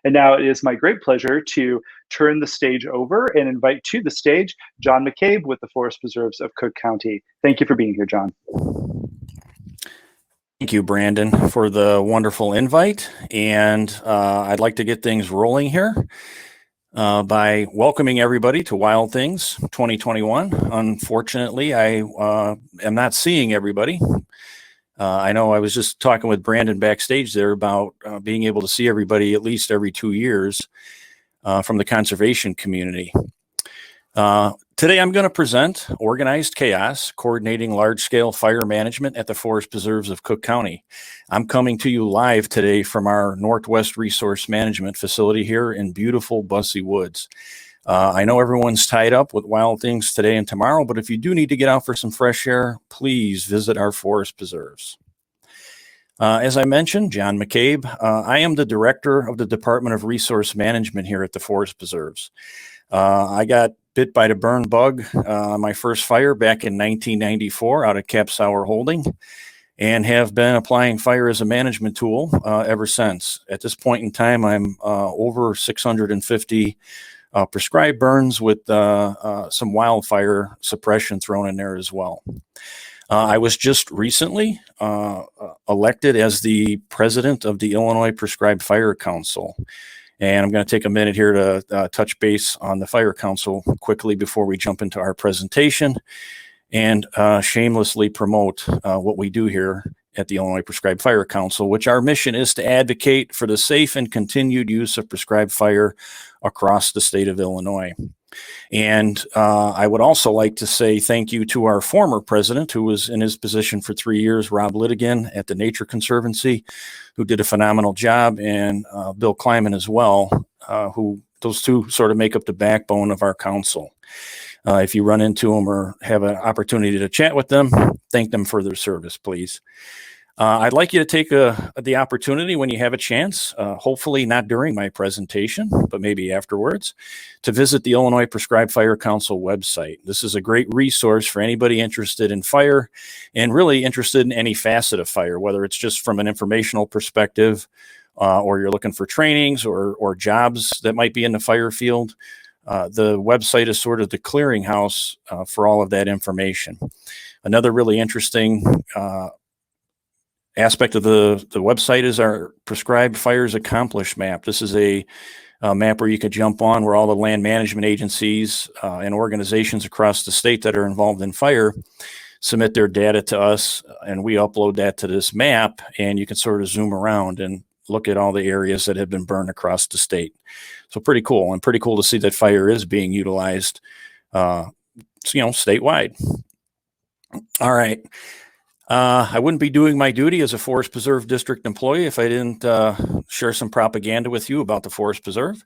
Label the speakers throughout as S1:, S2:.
S1: And now it is my great pleasure to turn the stage over and invite to the stage John McCabe with the Forest Preserves of Cook County. Thank you for being here, John.
S2: Thank you, Brandon, for the wonderful invite. And I'd like to get things rolling here by welcoming everybody to Wild Things 2021. Unfortunately, I am not seeing everybody. I know I was just talking with Brandon backstage there about being able to see everybody at least every 2 years from the conservation community. Today I'm going to present Organized Chaos, Coordinating Large-Scale Fire Management at the Forest Preserves of Cook County. I'm coming to you live today from our Northwest Resource Management facility here in beautiful Busse Woods. I know everyone's tied up with Wild Things today and tomorrow, but if you do need to get out for some fresh air, please visit our Forest Preserves. As I mentioned, John McCabe, I am the Director of the Department of Resource Management here at the Forest Preserves. I got bit by the burn bug on my first fire back in 1994 out of Cap Sour Holding, and have been applying fire as a management tool ever since. At this point in time, I'm over 650 prescribed burns with some wildfire suppression thrown in there as well. I was just recently elected as the president of the Illinois Prescribed Fire Council. And I'm going to take a minute here to touch base on the Fire Council quickly before we jump into our presentation and shamelessly promote what we do here at the Illinois Prescribed Fire Council, which our mission is to advocate for the safe and continued use of prescribed fire across the state of Illinois. And I would also like to say thank you to our former president, who was in his position for 3 years, Rob Litigan at the Nature Conservancy, who did a phenomenal job, and Bill Kleiman as well, who those two sort of make up the backbone of our council. If you run into them or have an opportunity to chat with them, thank them for their service, please. I'd like you to take the opportunity when you have a chance, hopefully not during my presentation, but maybe afterwards, to visit the Illinois Prescribed Fire Council website. This is a great resource for anybody interested in fire and really interested in any facet of fire, whether it's just from an informational perspective or you're looking for trainings or jobs that might be in the fire field. The website is sort of the clearinghouse for all of that information. Another really interesting aspect of the website is our Prescribed Fires Accomplished map. This is a map where you could jump on where all the land management agencies and organizations across the state that are involved in fire submit their data to us, and we upload that to this map, and you can sort of zoom around and look at all the areas that have been burned across the state. So pretty cool, and pretty cool to see that fire is being utilized, statewide. All right. I wouldn't be doing my duty as a Forest Preserve District employee if I didn't share some propaganda with you about the Forest Preserve.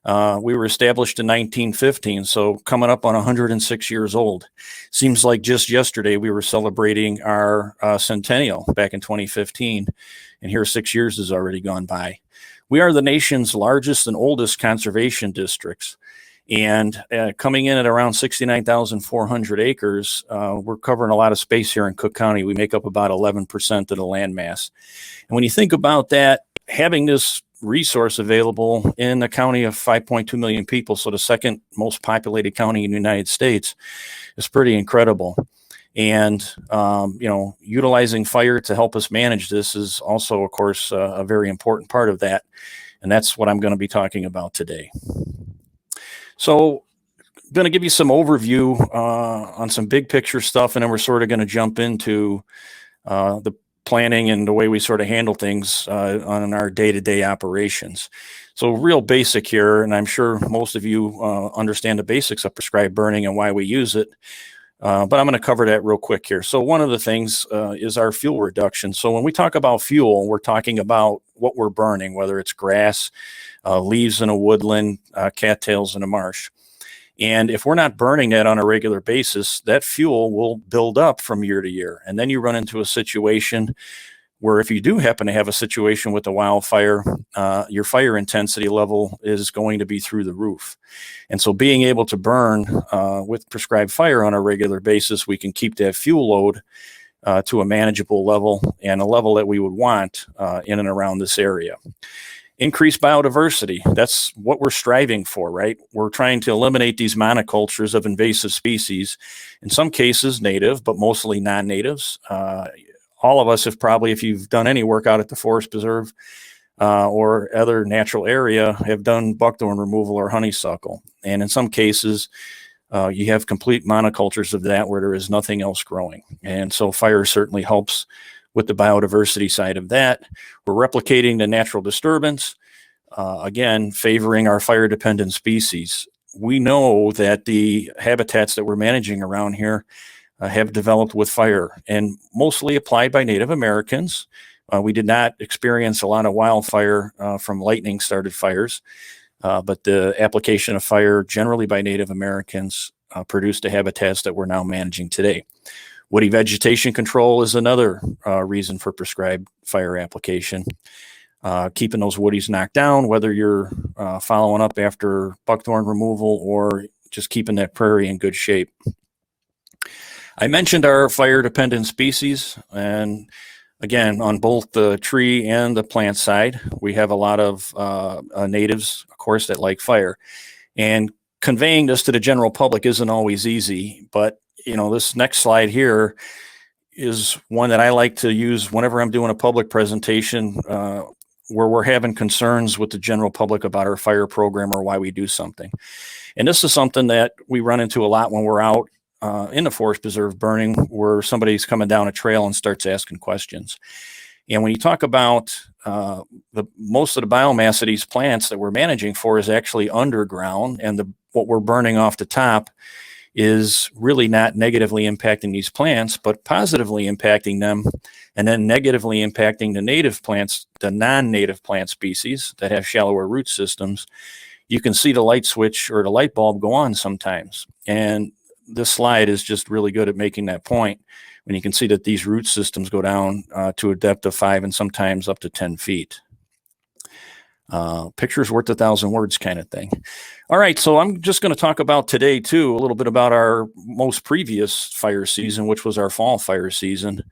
S2: We were established in 1915, so coming up on 106 years old. Seems like just yesterday we were celebrating our centennial back in 2015, and here 6 years has already gone by. We are the nation's largest and oldest conservation districts. And coming in at around 69,400 acres, we're covering a lot of space here in Cook County. We make up about 11% of the land mass. And when you think about that, having this resource available in a county of 5.2 million people, so the second most populated county in the United States, is pretty incredible. And, utilizing fire to help us manage this is also, of course, a very important part of that. And that's what I'm going to be talking about today. So I'm going to give you some overview on some big picture stuff, and then we're sort of going to jump into the planning and the way we sort of handle things on our day-to-day operations. So real basic here, and I'm sure most of you understand the basics of prescribed burning and why we use it, but I'm going to cover that real quick here. So one of the things is our fuel reduction. So when we talk about fuel, we're talking about what we're burning, whether it's grass, leaves in a woodland, cattails in a marsh. And if we're not burning that on a regular basis, that fuel will build up from year to year. And then you run into a situation where if you do happen to have a situation with a wildfire, your fire intensity level is going to be through the roof. And so being able to burn with prescribed fire on a regular basis, we can keep that fuel load to a manageable level and a level that we would want in and around this area. Increase biodiversity. That's what we're striving for, right? We're trying to eliminate these monocultures of invasive species, in some cases native, but mostly non-natives. All of us have probably, if you've done any work out at the forest preserve or other natural area, have done buckthorn removal or honeysuckle. And in some cases, you have complete monocultures of that where there is nothing else growing. And so fire certainly helps with the biodiversity side of that. We're replicating the natural disturbance, again, favoring our fire-dependent species. We know that the habitats that we're managing around here have developed with fire and mostly applied by Native Americans. We did not experience a lot of wildfire from lightning-started fires, but the application of fire generally by Native Americans produced the habitats that we're now managing today. Woody vegetation control is another reason for prescribed fire application. Keeping those woodies knocked down, whether you're following up after buckthorn removal or just keeping that prairie in good shape. I mentioned our fire-dependent species, and again, on both the tree and the plant side, we have a lot of natives, of course, that like fire. And conveying this to the general public isn't always easy, but this next slide here is one that I like to use whenever I'm doing a public presentation where we're having concerns with the general public about our fire program or why we do something. And this is something that we run into a lot when we're out in the forest preserve burning, where somebody's coming down a trail and starts asking questions. And when you talk about most of the biomass of these plants that we're managing for is actually underground, and what we're burning off the top is really not negatively impacting these plants, but positively impacting them, and then negatively impacting the native plants, the non-native plant species that have shallower root systems. You can see the light switch or the light bulb go on sometimes. And this slide is just really good at making that point when you can see that these root systems go down to a depth of 5 and sometimes up to 10 feet. Picture's worth 1,000 words kind of thing. All right, so I'm just going to talk about today, too, a little bit about our most previous fire season, which was our fall fire season,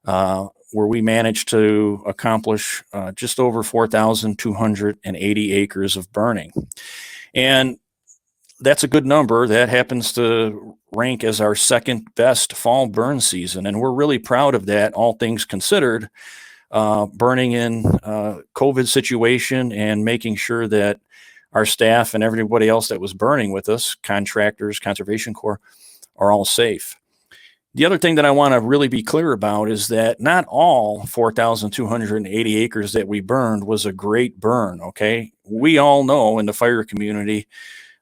S2: where we managed to accomplish just over 4,280 acres of burning. And that's a good number. That happens to rank as our second best fall burn season, and we're really proud of that, all things considered. Burning in COVID situation and making sure that our staff and everybody else that was burning with us, contractors, Conservation Corps, are all safe. The other thing that I want to really be clear about is that not all 4,280 acres that we burned was a great burn, okay? We all know in the fire community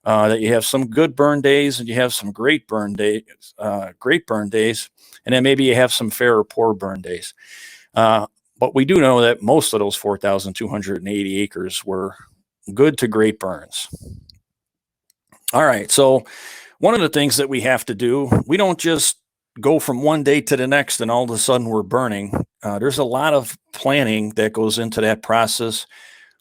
S2: that you have some good burn days and you have some great burn days, and then maybe you have some fair or poor burn days. But we do know that most of those 4,280 acres were good to great burns. All right, so one of the things that we have to do, we don't just go from one day to the next and all of a sudden we're burning. There's a lot of planning that goes into that process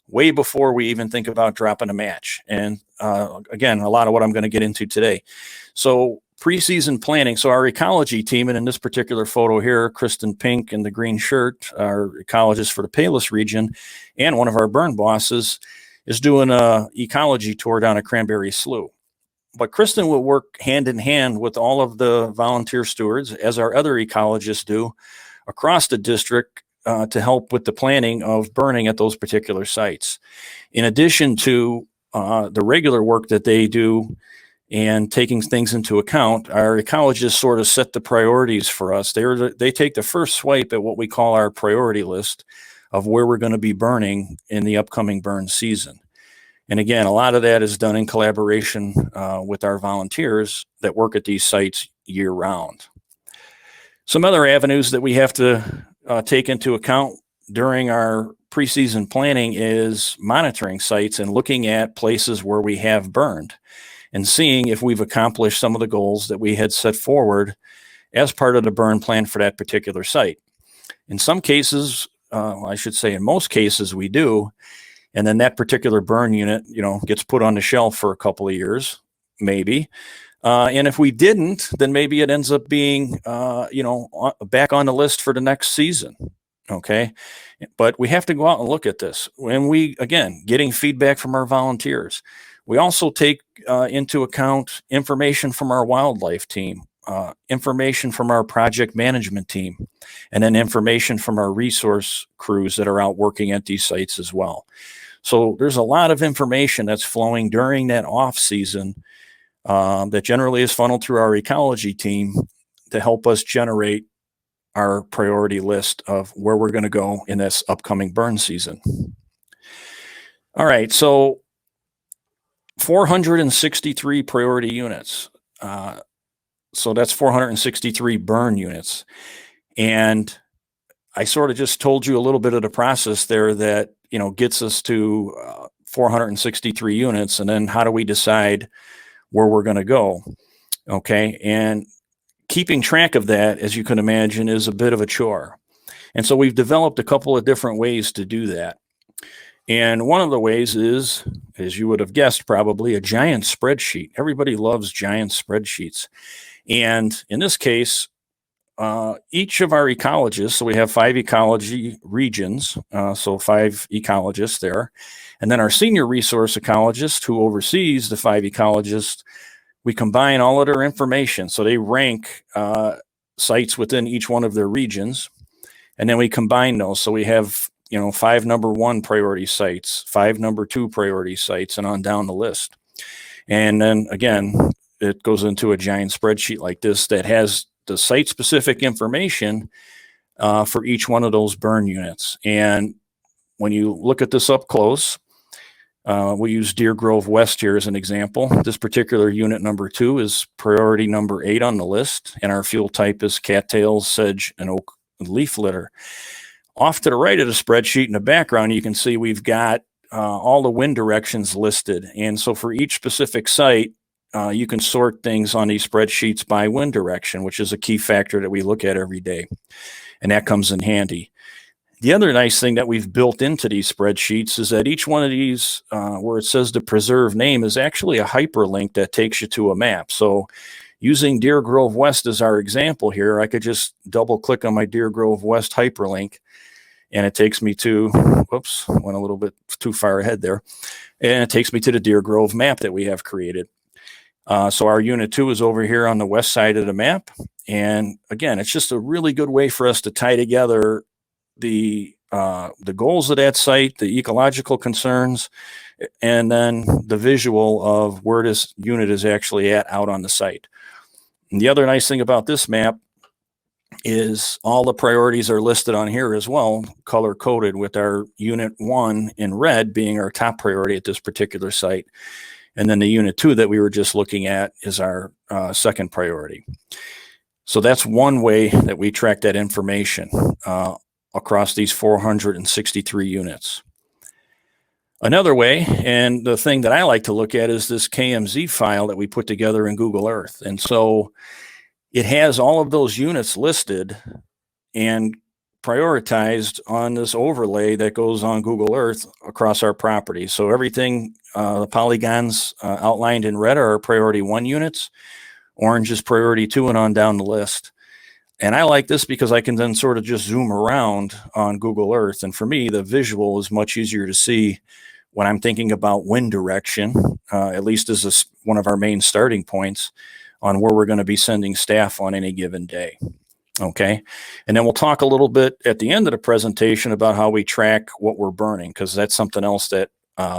S2: way before we even think about dropping a match. And again, a lot of what I'm going to get into today. So preseason planning. So our ecology team, and in this particular photo here, Kristen Pink in the green shirt, our ecologist for the Palos region, and one of our burn bosses is doing a ecology tour down at Cranberry Slough. But Kristen will work hand in hand with all of the volunteer stewards, as our other ecologists do, across the district to help with the planning of burning at those particular sites. In addition to the regular work that they do and taking things into account, our ecologists sort of set the priorities for us. They take the first swipe at what we call our priority list of where we're going to be burning in the upcoming burn season. And again, a lot of that is done in collaboration with our volunteers that work at these sites year round. Some other avenues that we have to take into account during our preseason planning is monitoring sites and looking at places where we have burned and seeing if we've accomplished some of the goals that we had set forward as part of the burn plan for that particular site. In some cases, I should say in most cases we do, and then that particular burn unit, gets put on the shelf for a couple of years, maybe. And if we didn't, then maybe it ends up being, back on the list for the next season. Okay. But we have to go out and look at this. When we, again, getting feedback from our volunteers, we also take into account information from our wildlife team, information from our project management team, and then information from our resource crews that are out working at these sites as well. So there's a lot of information that's flowing during that off season that generally is funneled through our ecology team to help us generate our priority list of where we're going to go in this upcoming burn season. All right, so 463 priority units. So that's 463 burn units. And I sort of just told you a little bit of the process there that, gets us to 463 units. And then how do we decide where we're going to go? Okay. And keeping track of that, as you can imagine, is a bit of a chore. And so we've developed a couple of different ways to do that. And one of the ways is, as you would have guessed, probably a giant spreadsheet. Everybody loves giant spreadsheets. And in this case, each of our ecologists, so we have 5 ecology regions, so 5 ecologists there. And then our senior resource ecologist, who oversees the 5 ecologists, we combine all of their information. So they rank sites within each one of their regions. And then we combine those. So we have, 5 number 1 priority sites, 5 number 2 priority sites, and on down the list. And then again, it goes into a giant spreadsheet like this that has the site-specific information for each one of those burn units. And when you look at this up close, we use Deer Grove West here as an example. This particular unit number 2 is priority number 8 on the list, and our fuel type is cattails, sedge, and oak leaf litter. Off to the right of the spreadsheet in the background, you can see we've got all the wind directions listed. And so for each specific site, you can sort things on these spreadsheets by wind direction, which is a key factor that we look at every day. And that comes in handy. The other nice thing that we've built into these spreadsheets is that each one of these, where it says the preserve name, is actually a hyperlink that takes you to a map. So using Deer Grove West as our example here, I could just double click on my Deer Grove West hyperlink, and it takes me to, whoops, went a little bit too far ahead there. And it takes me to the Deer Grove map that we have created. So our unit 2 is over here on the west side of the map. And again, it's just a really good way for us to tie together the goals of that site, the ecological concerns, and then the visual of where this unit is actually at out on the site. And the other nice thing about this map is all the priorities are listed on here as well, color coded, with our unit 1 in red being our top priority at this particular site. And then the unit 2 that we were just looking at is our second priority. So that's one way that we track that information across these 463 units. Another way, and the thing that I like to look at, is this KMZ file that we put together in Google Earth. And so it has all of those units listed and prioritized on this overlay that goes on Google Earth across our property. So everything, the polygons outlined in red are our priority 1 units. Orange is priority 2, and on down the list. And I like this because I can then sort of just zoom around on Google Earth. And for me, the visual is much easier to see when I'm thinking about wind direction, at least as one of our main starting points on where we're going to be sending staff on any given day. Okay. And then we'll talk a little bit at the end of the presentation about how we track what we're burning, because that's something else that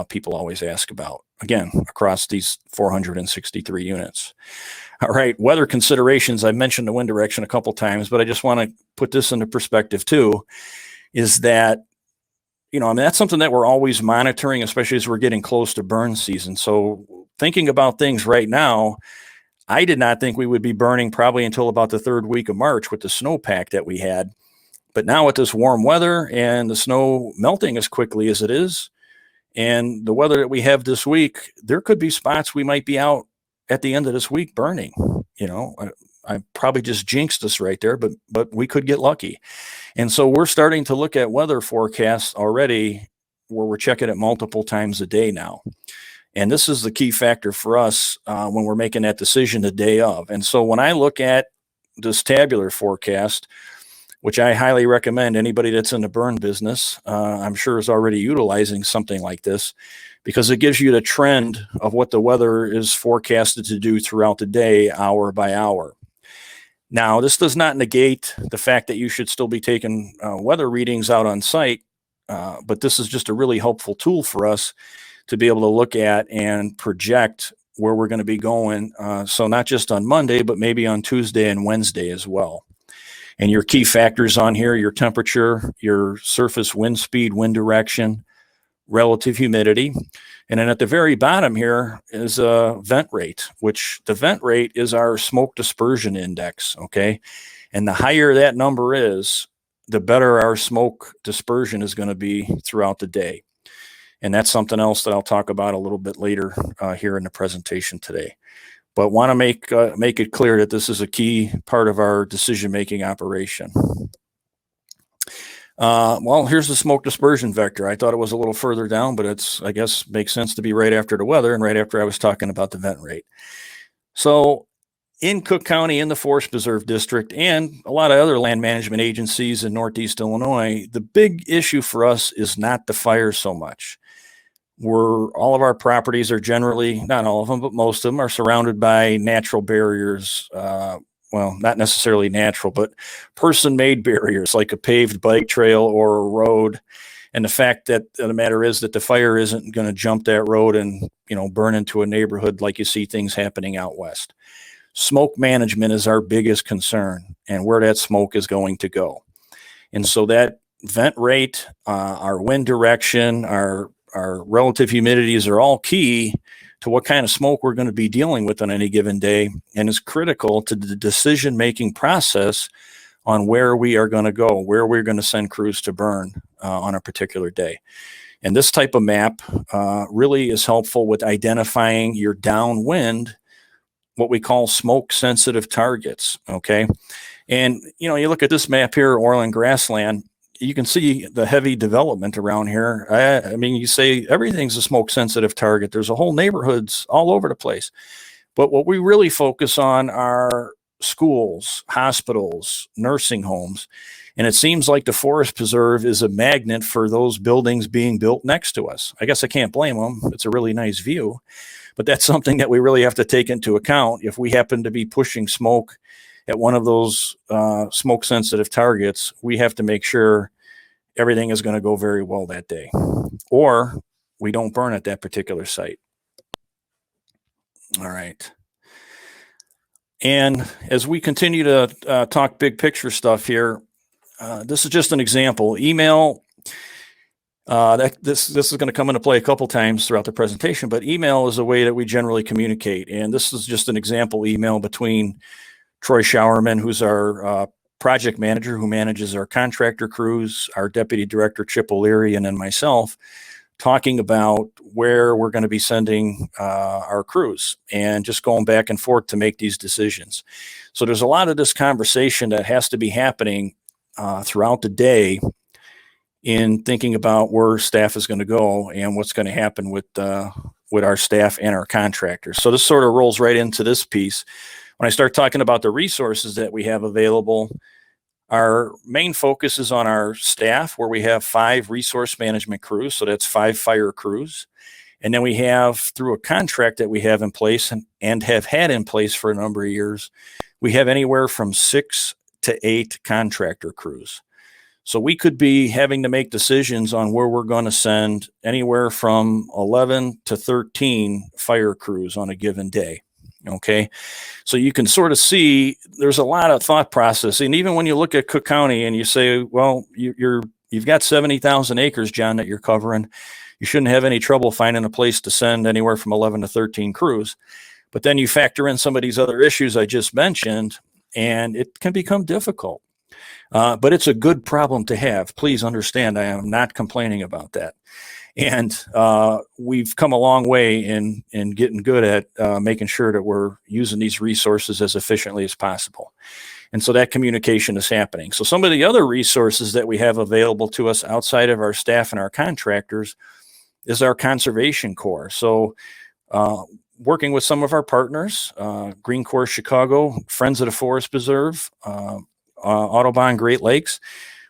S2: people always ask about, again, across these 463 units. All right, weather considerations. I mentioned the wind direction a couple times, but I just want to put this into perspective too, is that, that's something that we're always monitoring, especially as we're getting close to burn season. So thinking about things right now, I did not think we would be burning probably until about the 3rd week of March with the snowpack that we had. But now with this warm weather and the snow melting as quickly as it is, and the weather that we have this week, there could be spots we might be out at the end of this week burning. I probably just jinxed us right there, but we could get lucky. And so we're starting to look at weather forecasts already where we're checking it multiple times a day now. And this is the key factor for us when we're making that decision the day of. And so when I look at this tabular forecast, which I highly recommend anybody that's in the burn business, I'm sure is already utilizing something like this, because it gives you the trend of what the weather is forecasted to do throughout the day, hour by hour. Now, this does not negate the fact that you should still be taking weather readings out on site, but this is just a really helpful tool for us to be able to look at and project where we're going to be going. So not just on Monday, but maybe on Tuesday and Wednesday as well. And your key factors on here, your temperature, your surface wind speed, wind direction, relative humidity. And then at the very bottom here is a vent rate, which the vent rate is our smoke dispersion index, okay? And the higher that number is, the better our smoke dispersion is going to be throughout the day. And that's something else that I'll talk about a little bit later here in the presentation today. But want to make it clear that this is a key part of our decision-making operation. Well, here's the smoke dispersion vector. I thought it was a little further down, but it's, I guess, makes sense to be right after the weather and right after I was talking about the vent rate. So in Cook County, in the Forest Preserve District, and a lot of other land management agencies in Northeast Illinois, the big issue for us is not the fire so much. All of our properties are generally, not all of them, but most of them are surrounded by natural barriers. Well, not necessarily natural, but person-made barriers like a paved bike trail or a road. And the fact that the matter is that the fire isn't going to jump that road and, burn into a neighborhood like you see things happening out west. Smoke management is our biggest concern and where that smoke is going to go. And so that vent rate, our wind direction, our relative humidities are all key to what kind of smoke we're going to be dealing with on any given day, and is critical to the decision-making process on where we are going to go, where we're going to send crews to burn on a particular day. And this type of map really is helpful with identifying your downwind, what we call smoke-sensitive targets, okay? And, you look at this map here, oil and grassland, you can see the heavy development around here. I mean, you say everything's a smoke sensitive target. There's a whole neighborhoods all over the place. But what we really focus on are schools, hospitals, nursing homes. And it seems like the Forest Preserve is a magnet for those buildings being built next to us. I guess I can't blame them. It's a really nice view. But that's something that we really have to take into account. If we happen to be pushing smoke at one of those smoke sensitive targets, we have to make sure everything is going to go very well that day, or we don't burn at that particular site. All right. And as we continue to talk big picture stuff here, this is just an example. Email, this is going to come into play a couple times throughout the presentation, but email is a way that we generally communicate. And this is just an example email between Troy Showerman, who's our project manager who manages our contractor crews, our deputy director, Chip O'Leary, and then myself, talking about where we're going to be sending our crews and just going back and forth to make these decisions. So there's a lot of this conversation that has to be happening throughout the day in thinking about where staff is going to go and what's going to happen with our staff and our contractors. So this sort of rolls right into this piece. When I start talking about the resources that we have available, our main focus is on our staff, where we have 5 resource management crews. So that's 5 fire crews. And then we have, through a contract that we have in place and have had in place for a number of years, we have anywhere from 6 to 8 contractor crews. So we could be having to make decisions on where we're going to send anywhere from 11 to 13 fire crews on a given day. Okay, so you can sort of see there's a lot of thought process. And even when you look at Cook County and you say, well, you've got 70,000 acres, John, that you're covering, you shouldn't have any trouble finding a place to send anywhere from 11 to 13 crews. But then you factor in some of these other issues I just mentioned, and it can become difficult. But it's a good problem to have. Please understand, I am not complaining about that. And we've come a long way in getting good at making sure that we're using these resources as efficiently as possible. And so that communication is happening. So some of the other resources that we have available to us outside of our staff and our contractors is our conservation corps. So working with some of our partners, Green Corps Chicago, Friends of the Forest Preserve, Audubon Great Lakes,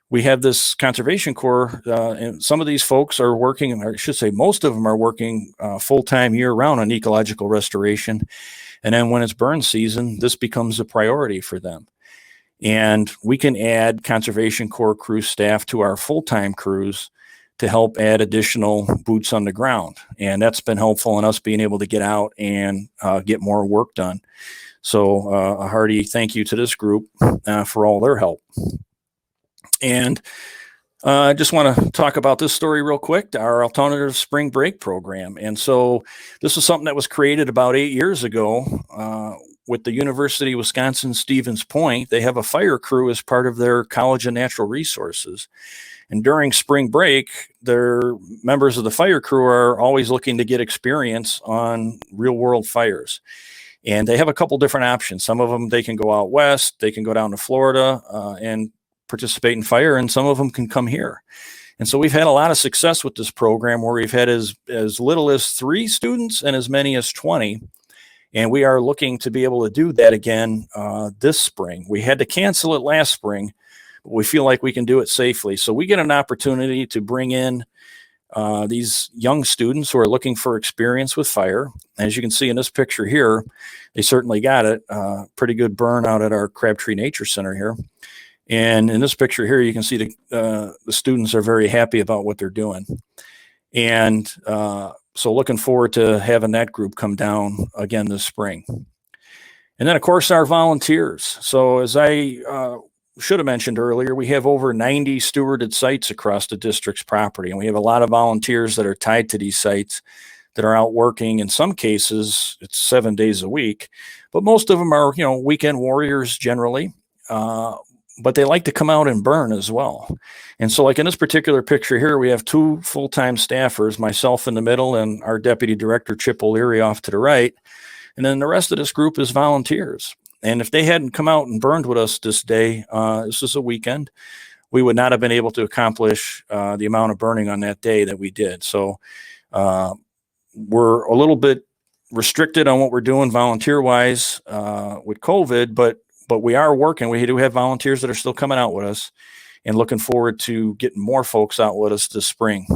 S2: we have this conservation corps, and some of these folks are working, or I should say most of them are working full-time year-round on ecological restoration. And then when it's burn season, this becomes a priority for them. And we can add conservation corps crew staff to our full-time crews to help add additional boots on the ground. And that's been helpful in us being able to get out and get more work done. So a hearty thank you to this group for all their help. And I just want to talk about this story real quick, our alternative spring break program. And so this is something that was created about 8 years ago with the University of Wisconsin Stevens Point. They have a fire crew as part of their College of Natural Resources. And during spring break, their members of the fire crew are always looking to get experience on real world fires. And they have a couple different options. Some of them, they can go out west, they can go down to Florida and participate in fire, and some of them can come here. And so we've had a lot of success with this program where we've had as little as 3 students and as many as 20. And we are looking to be able to do that again this spring. We had to cancel it last spring, but we feel like we can do it safely. So we get an opportunity to bring in these young students who are looking for experience with fire. As you can see in this picture here, they certainly got it. Pretty good burn out at our Crabtree Nature Center here. And in this picture here, you can see the students are very happy about what they're doing. And so looking forward to having that group come down again this spring. And then, of course, our volunteers. So as I should have mentioned earlier, we have over 90 stewarded sites across the district's property. And we have a lot of volunteers that are tied to these sites that are out working. In some cases, it's 7 days a week. But most of them are, weekend warriors generally. But they like to come out and burn as well. And so like in this particular picture here, we have 2 full-time staffers, myself in the middle and our deputy director, Chip O'Leary, off to the right. And then the rest of this group is volunteers. And if they hadn't come out and burned with us this day, this is a weekend, we would not have been able to accomplish the amount of burning on that day that we did. So we're a little bit restricted on what we're doing volunteer-wise with COVID, but we are working. We do have volunteers that are still coming out with us and looking forward to getting more folks out with us this spring.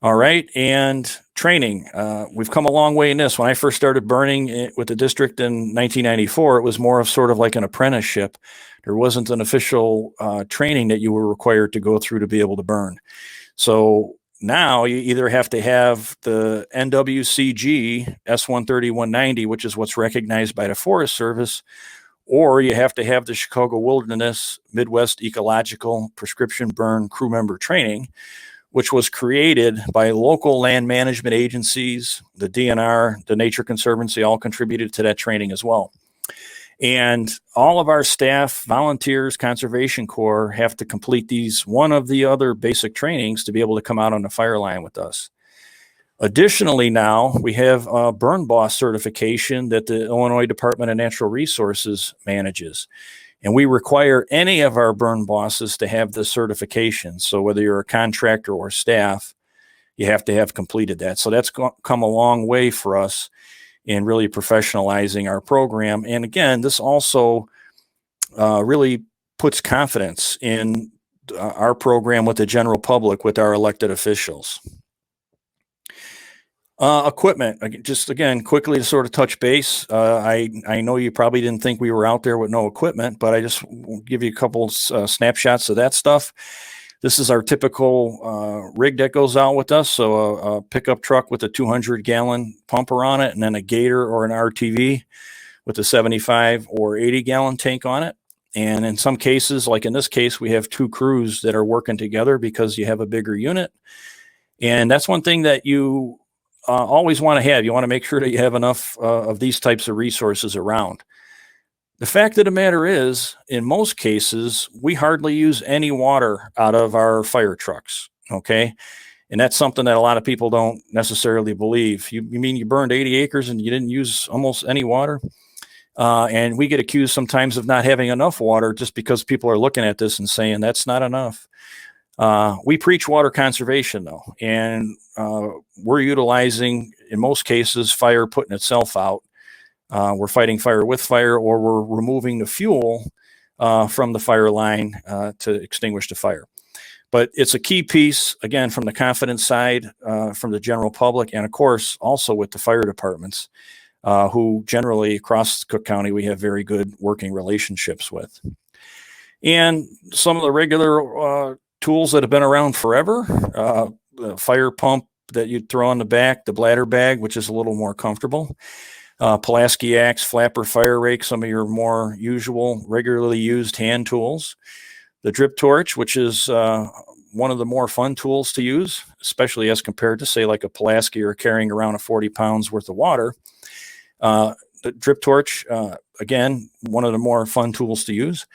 S2: All right. And training. We've come a long way in this. When I first started burning with the district in 1994, it was more of sort of like an apprenticeship. There wasn't an official training that you were required to go through to be able to burn. So now you either have to have the NWCG S130-190, which is what's recognized by the Forest Service, or you have to have the Chicago Wilderness Midwest Ecological Prescription Burn Crew Member Training, which was created by local land management agencies. The DNR, the Nature Conservancy, all contributed to that training as well. And all of our staff, volunteers, Conservation Corps have to complete these one of the other basic trainings to be able to come out on the fire line with us. Additionally, now we have a Burn Boss certification that the Illinois Department of Natural Resources manages. And we require any of our burn bosses to have this certification. So whether you're a contractor or staff, you have to have completed that. So that's come a long way for us in really professionalizing our program. And again, this also really puts confidence in our program with the general public, with our elected officials. Equipment, just again, quickly to sort of touch base. I know you probably didn't think we were out there with no equipment, but I just will give you a couple snapshots of that stuff. This is our typical rig that goes out with us. So a pickup truck with a 200-gallon pumper on it, and then a Gator or an RTV with a 75 or 80-gallon tank on it. And in some cases, like in this case, we have 2 crews that are working together because you have a bigger unit. And that's one thing that you always want to have. You want to make sure that you have enough of these types of resources around. The fact of the matter is, in most cases, we hardly use any water out of our fire trucks, okay? And that's something that a lot of people don't necessarily believe. You mean you burned 80 acres and you didn't use almost any water? And we get accused sometimes of not having enough water just because people are looking at this and saying that's not enough. We preach water conservation, though, and we're utilizing, in most cases, fire putting itself out we're fighting fire with fire, or we're removing the fuel from the fire line to extinguish the fire. But it's a key piece, again, from the confidence side, from the general public, and of course, also with the fire departments, who generally across Cook County, we have very good working relationships with. And some of the regular tools that have been around forever, the fire pump that you'd throw on the back, the bladder bag, which is a little more comfortable, Pulaski axe, flapper fire rake, some of your more usual, regularly used hand tools, the drip torch, which is one of the more fun tools to use, especially as compared to, say, like a Pulaski or carrying around a 40 pounds worth of water. The drip torch, again, one of the more fun tools to use.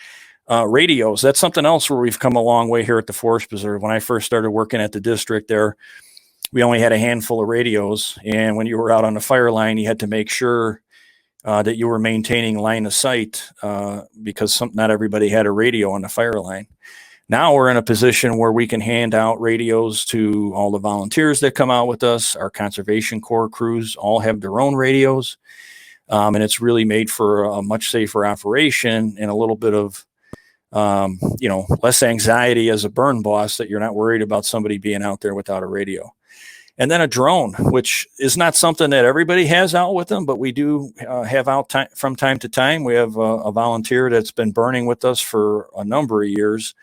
S2: Radios, that's something else where we've come a long way here at the Forest Preserve. When I first started working at the district there, we only had a handful of radios. And when you were out on the fire line, you had to make sure that you were maintaining line of sight because not everybody had a radio on the fire line. Now we're in a position where we can hand out radios to all the volunteers that come out with us. Our Conservation Corps crews all have their own radios. And it's really made for a much safer operation and a little bit of less anxiety as a burn boss, that you're not worried about somebody being out there without a radio. And then a drone, which is not something that everybody has out with them, but we do have out from time to time. We have a volunteer that's been burning with us for a number of years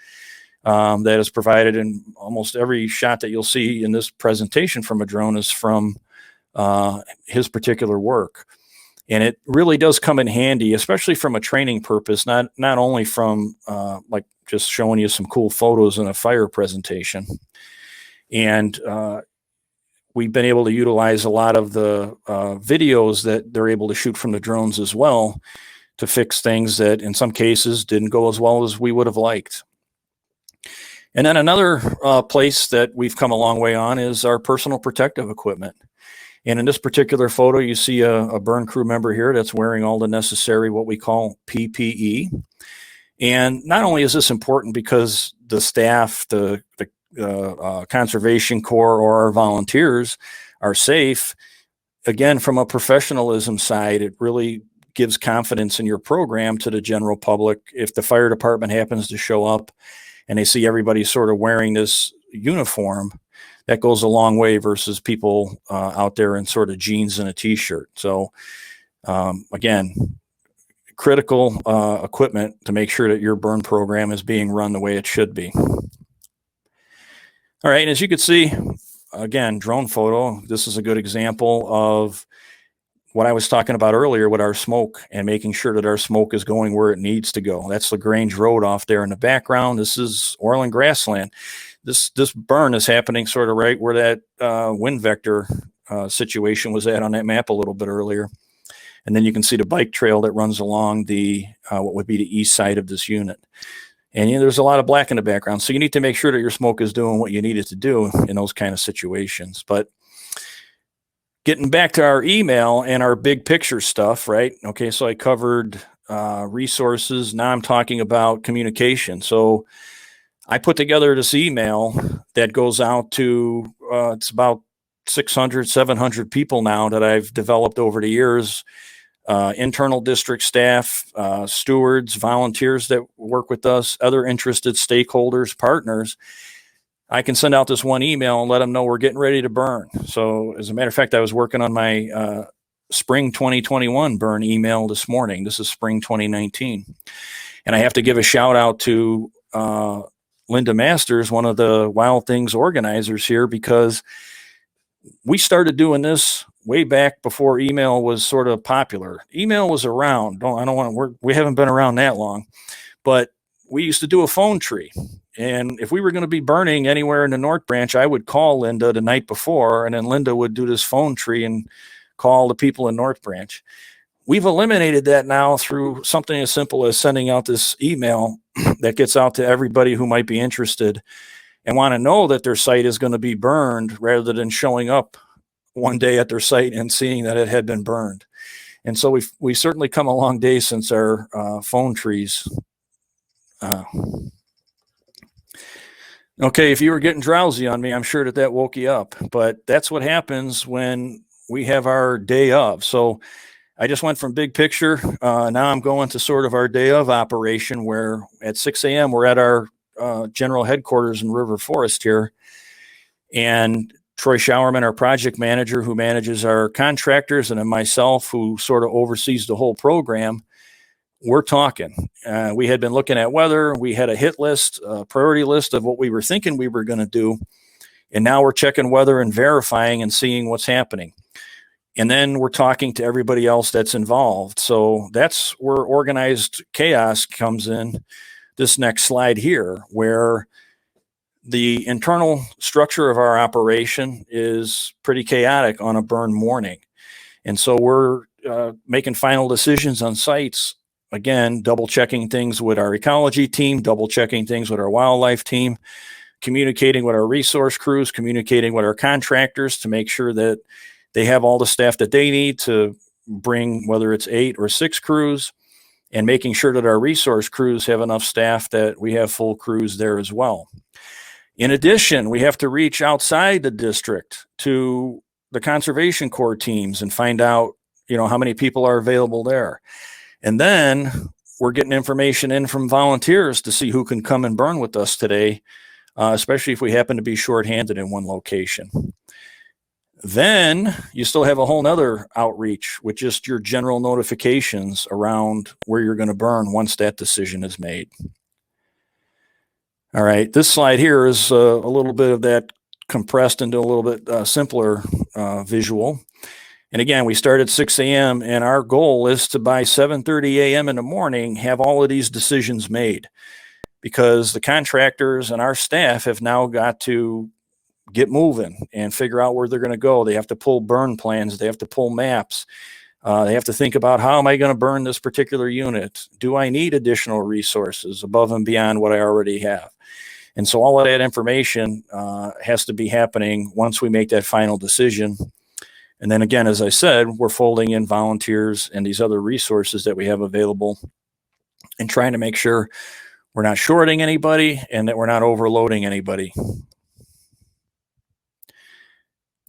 S2: that has provided, in almost every shot that you'll see in this presentation from a drone is from his particular work. And it really does come in handy, especially from a training purpose, not only from like just showing you some cool photos in a fire presentation. And we've been able to utilize a lot of the videos that they're able to shoot from the drones as well to fix things that in some cases didn't go as well as we would have liked. And then another place that we've come a long way on is our personal protective equipment. And in this particular photo, you see a burn crew member here that's wearing all the necessary, what we call PPE. And not only is this important because the staff, the Conservation Corps or our volunteers are safe, again, from a professionalism side, it really gives confidence in your program to the general public. If the fire department happens to show up and they see everybody sort of wearing this uniform, that goes a long way versus people out there in sort of jeans and a t-shirt. So again, critical equipment to make sure that your burn program is being run the way it should be. All right, and as you can see, again, drone photo, this is a good example of what I was talking about earlier with our smoke and making sure that our smoke is going where it needs to go. That's LaGrange Road off there in the background. This is Orland Grassland. This burn is happening sort of right where that wind vector situation was at on that map a little bit earlier. And then you can see the bike trail that runs along the what would be the east side of this unit. And there's a lot of black in the background. So you need to make sure that your smoke is doing what you need it to do in those kind of situations. But getting back to our email and our big picture stuff, right? Okay, so I covered resources. Now I'm talking about communication. So I put together this email that goes out to, it's about 600, 700 people now that I've developed over the years, internal district staff, stewards, volunteers that work with us, other interested stakeholders, partners. I can send out this one email and let them know we're getting ready to burn. So as a matter of fact, I was working on my spring 2021 burn email this morning. This is spring 2019. And I have to give a shout out to Linda Masters, one of the Wild Things organizers here, because we started doing this way back before email was sort of popular. Email was around. We haven't been around that long, but we used to do a phone tree. And if we were going to be burning anywhere in the North Branch, I would call Linda the night before, and then Linda would do this phone tree and call the people in North Branch. We've eliminated that now through something as simple as sending out this email that gets out to everybody who might be interested and want to know that their site is going to be burned, rather than showing up one day at their site and seeing that it had been burned. And so we've certainly come a long day since our phone trees. Okay, if you were getting drowsy on me, I'm sure that woke you up, but that's what happens when we have our day of. So I just went from big picture. Now I'm going to sort of our day of operation, where at 6 a.m. we're at our general headquarters in River Forest here. And Troy Showerman, our project manager, who manages our contractors, and then myself, who sort of oversees the whole program, we're talking. We had been looking at weather. We had a hit list, a priority list of what we were thinking we were going to do. And now we're checking weather and verifying and seeing what's happening. And then we're talking to everybody else that's involved. So that's where organized chaos comes in, this next slide here, where the internal structure of our operation is pretty chaotic on a burn morning. And so we're making final decisions on sites, again, double checking things with our ecology team, double checking things with our wildlife team, communicating with our resource crews, communicating with our contractors to make sure that they have all the staff that they need to bring, whether it's 8 or 6 crews, and making sure that our resource crews have enough staff that we have full crews there as well. In addition, we have to reach outside the district to the Conservation Corps teams and find out, how many people are available there. And then we're getting information in from volunteers to see who can come and burn with us today, especially if we happen to be shorthanded in one location. Then you still have a whole nother outreach with just your general notifications around where you're going to burn once that decision is made. All right, this slide here is a little bit of that compressed into a little bit simpler visual. And again, we start at 6 a.m. and our goal is to, by 7:30 a.m. in the morning, have all of these decisions made, because the contractors and our staff have now got to get moving and figure out where they're going to go. They have to pull burn plans. They have to pull maps. They have to think about, how am I going to burn this particular unit? Do I need additional resources above and beyond what I already have? And so all of that information has to be happening once we make that final decision. And then again, as I said, we're folding in volunteers and these other resources that we have available and trying to make sure we're not shorting anybody and that we're not overloading anybody.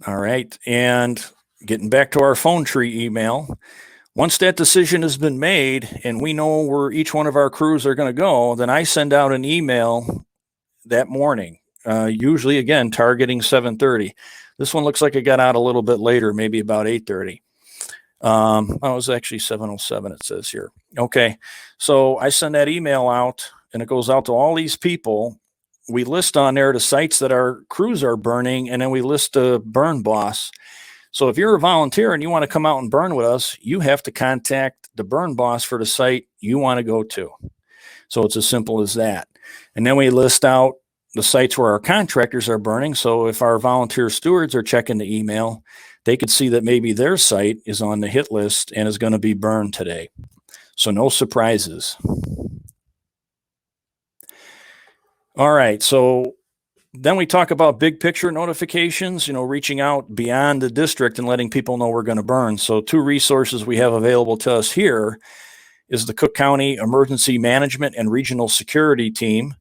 S2: All right, and getting back to our phone tree email, once that decision has been made and we know where each one of our crews are going to go, then I send out an email that morning, usually, again, targeting 7:30. This one looks like it got out a little bit later, maybe about 8:30. It was actually 7:07, it says here. Okay, so I send that email out, and it goes out to all these people. We list on there the sites that our crews are burning, and then we list a burn boss. So if you're a volunteer and you want to come out and burn with us, you have to contact the burn boss for the site you want to go to. So it's as simple as that. And then we list out the sites where our contractors are burning. So if our volunteer stewards are checking the email, they could see that maybe their site is on the hit list and is going to be burned today. So no surprises. All right, so then we talk about big picture notifications, reaching out beyond the district and letting people know we're going to burn. So 2 resources we have available to us here is the Cook County Emergency Management and Regional Security Team.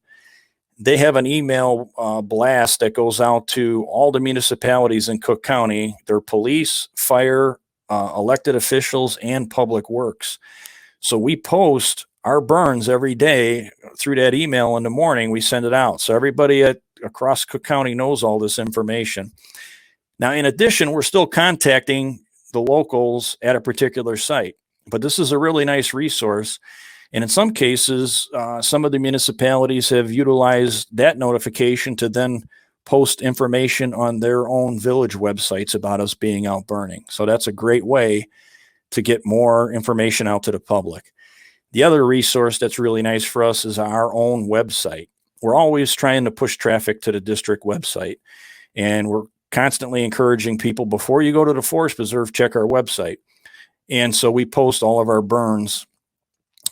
S2: They have an email blast that goes out to all the municipalities in Cook County, their police, fire, elected officials, and public works. So we post our burns every day through that email in the morning. We send it out. So everybody across Cook County knows all this information. Now, in addition, we're still contacting the locals at a particular site, but this is a really nice resource. And in some cases, some of the municipalities have utilized that notification to then post information on their own village websites about us being out burning. So that's a great way to get more information out to the public. The other resource that's really nice for us is our own website. We're always trying to push traffic to the district website, and we're constantly encouraging people, before you go to the forest preserve, check our website. And so we post all of our burns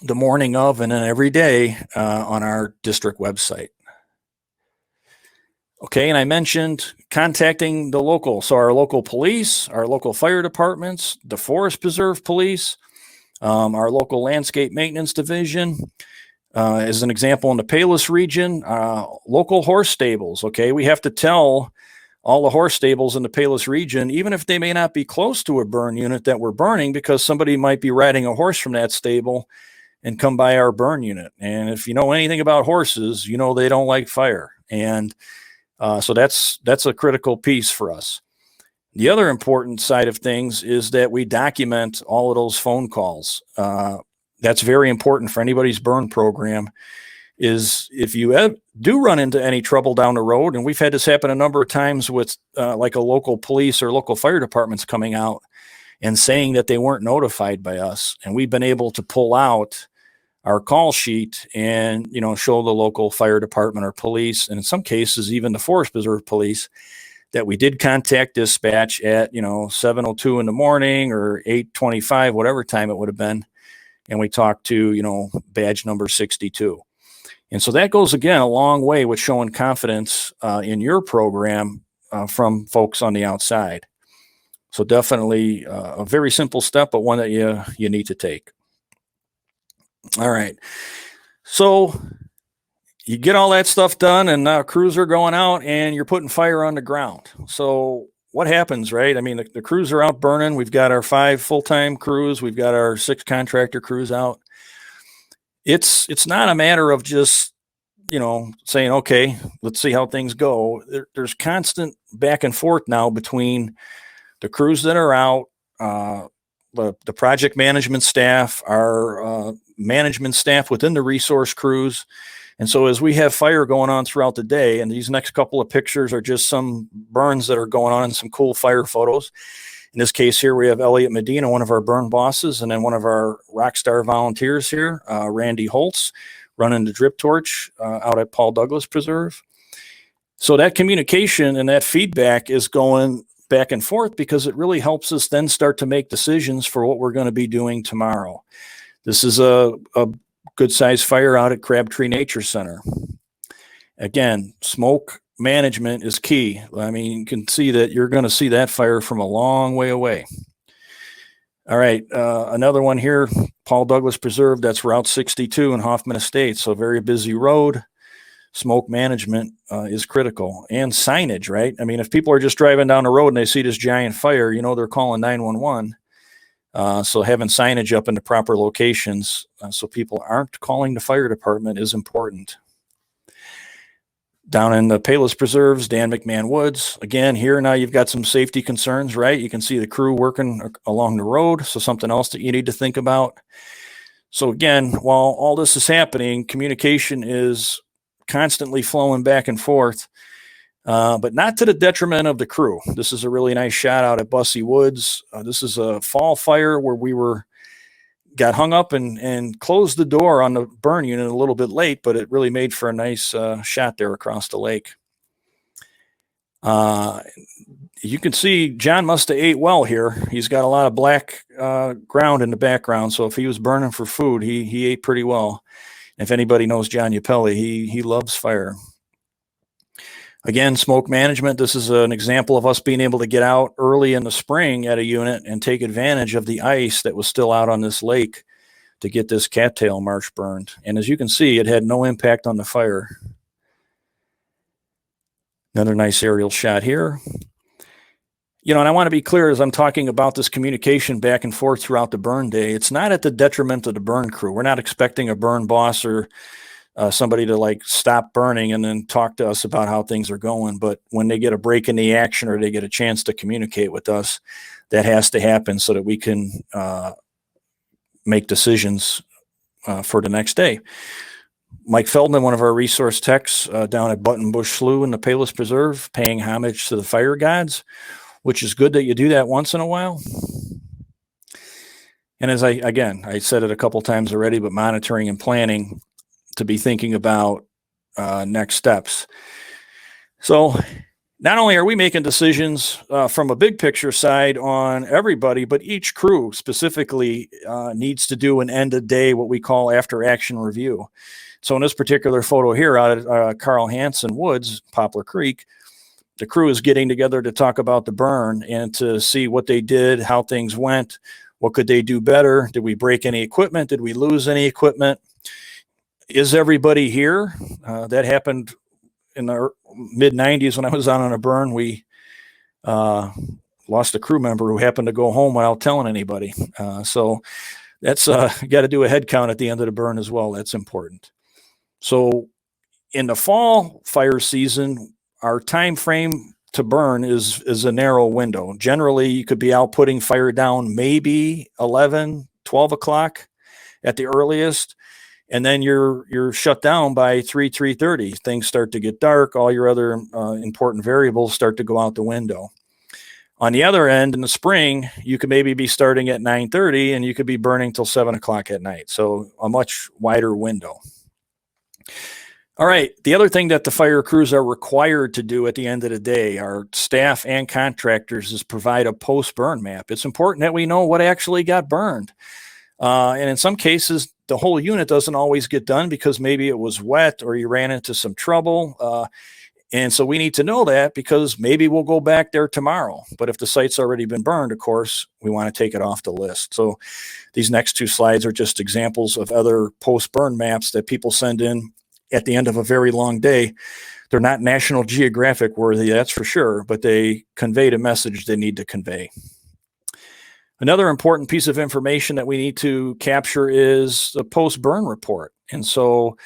S2: the morning of and then every day on our district website. Okay, and I mentioned contacting the local. So our local police, our local fire departments, the forest preserve police, our local landscape maintenance division, as an example, in the Palos region, local horse stables. Okay, we have to tell all the horse stables in the Palos region, even if they may not be close to a burn unit that we're burning, because somebody might be riding a horse from that stable and come by our burn unit. And if you know anything about horses, you know they don't like fire. And so that's a critical piece for us. The other important side of things is that we document all of those phone calls. That's very important for anybody's burn program, is if you do run into any trouble down the road, and we've had this happen a number of times with like a local police or local fire departments coming out and saying that they weren't notified by us. And we've been able to pull out our call sheet and, show the local fire department or police, and in some cases, even the Forest Preserve police, that we did contact dispatch at, 7:02 in the morning or 8:25, whatever time it would have been. And we talked to, badge number 62. And so that goes, again, a long way with showing confidence in your program from folks on the outside. So definitely a very simple step, but one that you need to take. All right. So you get all that stuff done, and now crews are going out and you're putting fire on the ground. So what happens, right? I mean, the crews are out burning. We've got our 5 full-time crews. We've got our 6 contractor crews out. It's not a matter of just, saying, okay, let's see how things go. There's constant back and forth now between the crews that are out, the project management staff, our management staff within the resource crews. And so as we have fire going on throughout the day, and these next couple of pictures are just some burns that are going on and some cool fire photos. In this case here, we have Elliot Medina, one of our burn bosses, and then one of our rock star volunteers here, Randy Holtz, running the drip torch out at Paul Douglas Preserve. So that communication and that feedback is going back and forth because it really helps us then start to make decisions for what we're going to be doing tomorrow. This is a good sized fire out at Crabtree Nature Center. Again, smoke management is key. I mean, you can see that you're going to see that fire from a long way away. All right, another one here, Paul Douglas Preserve, that's Route 62 in Hoffman Estates, so very busy road. Smoke management is critical, and signage, right? I mean, if people are just driving down the road and they see this giant fire, they're calling 911. So having signage up in the proper locations so people aren't calling the fire department is important. Down in the Palos Preserves, Dan McMahon Woods. Again, here now you've got some safety concerns, right? You can see the crew working along the road, so something else that you need to think about. So again, while all this is happening, communication is constantly flowing back and forth, but not to the detriment of the crew. This is a really nice shot out at Bussey Woods. This is a fall fire where we got hung up and closed the door on the burn unit a little bit late, but it really made for a nice shot there across the lake. You can see John must have ate well here. He's got a lot of black ground in the background, so if he was burning for food, he ate pretty well. If anybody knows John Yapelli, he loves fire. Again, smoke management. This is an example of us being able to get out early in the spring at a unit and take advantage of the ice that was still out on this lake to get this cattail marsh burned. And as you can see, it had no impact on the fire. Another nice aerial shot here. And I want to be clear as I'm talking about this communication back and forth throughout the burn day, it's not at the detriment of the burn crew. We're not expecting a burn boss or somebody to stop burning and then talk to us about how things are going. But when they get a break in the action or they get a chance to communicate with us, that has to happen so that we can make decisions for the next day. Mike Feldman, one of our resource techs down at Buttonbush Slough in the Palos Preserve, paying homage to the fire gods, which is good that you do that once in a while. And as I said it a couple times already, but monitoring and planning to be thinking about next steps. So not only are we making decisions from a big picture side on everybody, but each crew specifically needs to do an end of day, what we call after action review. So in this particular photo here out at Carl Hansen Woods, Poplar Creek, the crew is getting together to talk about the burn and to see what they did, how things went, what could they do better? Did we break any equipment? Did we lose any equipment? Is everybody here? That happened in the mid-90s when I was out on a burn. We lost a crew member who happened to go home without telling anybody. So that's you got to do a head count at the end of the burn as well. That's important. So in the fall fire season, our time frame to burn is a narrow window. Generally, you could be out putting fire down maybe 11, 12 o'clock at the earliest, and then you're shut down by 3:30. Things start to get dark. All your other important variables start to go out the window. On the other end, in the spring, you could maybe be starting at 9:30, and you could be burning till 7 o'clock at night. So a much wider window. All right. The other thing that the fire crews are required to do at the end of the day, our staff and contractors, is provide a post-burn map. It's important that we know what actually got burned. And in some cases, the whole unit doesn't always get done because maybe it was wet or you ran into some trouble. And so we need to know that because maybe we'll go back there tomorrow. But if the site's already been burned, of course, we want to take it off the list. So these next two slides are just examples of other post-burn maps that people send in at the end of a very long day. They're not National Geographic worthy, that's for sure, but they conveyed a message they need to convey. Another important piece of information that we need to capture is the post-burn report. And so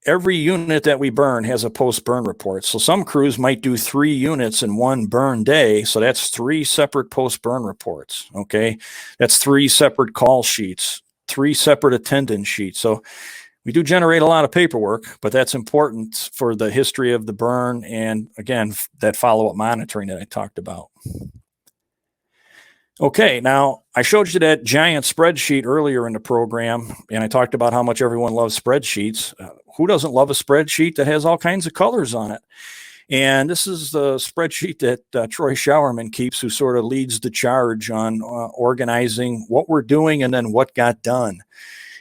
S2: every unit that we burn has a post-burn report. So some crews might do 3 units in one burn day. So that's 3 separate post-burn reports, okay? That's 3 separate call sheets, 3 separate attendance sheets. So we do generate a lot of paperwork, but that's important for the history of the burn and, again, that follow-up monitoring that I talked about. Okay, now I showed you that giant spreadsheet earlier in the program, and I talked about how much everyone loves spreadsheets. Who doesn't love a spreadsheet that has all kinds of colors on it? And this is the spreadsheet that Troy Showerman keeps, who sort of leads the charge on organizing what we're doing and then what got done.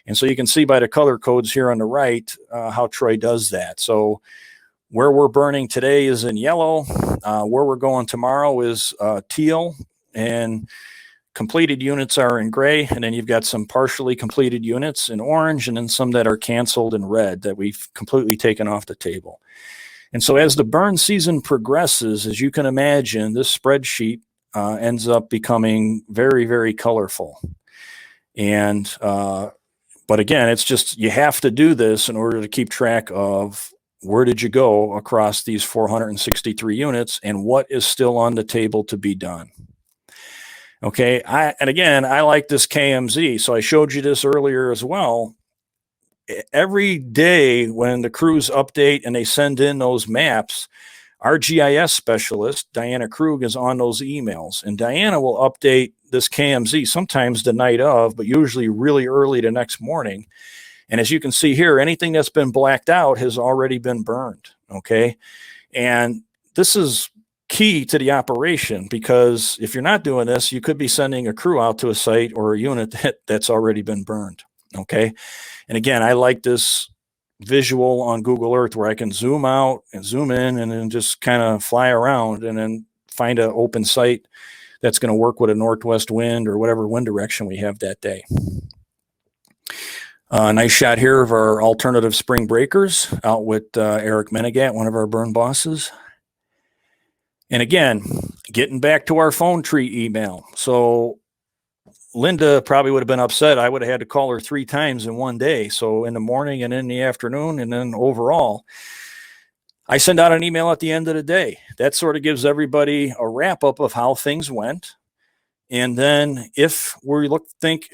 S2: And so you can see by the color codes here on the right how Troy does that. So where we're burning today is in yellow. Where we're going tomorrow is teal. And completed units are in gray. And then you've got some partially completed units in orange, and then some that are canceled in red that we've completely taken off the table. And so as the burn season progresses, as you can imagine, this spreadsheet ends up becoming very, very colorful. And but again, it's just, you have to do this in order to keep track of where did you go across these 463 units and what is still on the table to be done. Okay, and again, I like this KMZ. So I showed you this earlier as well. Every day when the crews update and they send in those maps, our GIS specialist, Diana Krug, is on those emails. And Diana will update this KMZ sometimes the night of, but usually really early the next morning. And as you can see here, anything that's been blacked out has already been burned, okay? And this is key to the operation, because if you're not doing this, you could be sending a crew out to a site or a unit that's already been burned, okay? And again, I like this visual on Google Earth where I can zoom out and zoom in and then just kind of fly around and then find an open site that's going to work with a northwest wind or whatever wind direction we have that day. Nice shot here of our alternative spring breakers out with Eric Menegat, one of our burn bosses. And again, getting back to our phone tree email. So Linda probably would have been upset. I would have had to call her 3 times in one day. So in the morning and in the afternoon, and then overall, I send out an email at the end of the day. That sort of gives everybody a wrap up of how things went. And then if we think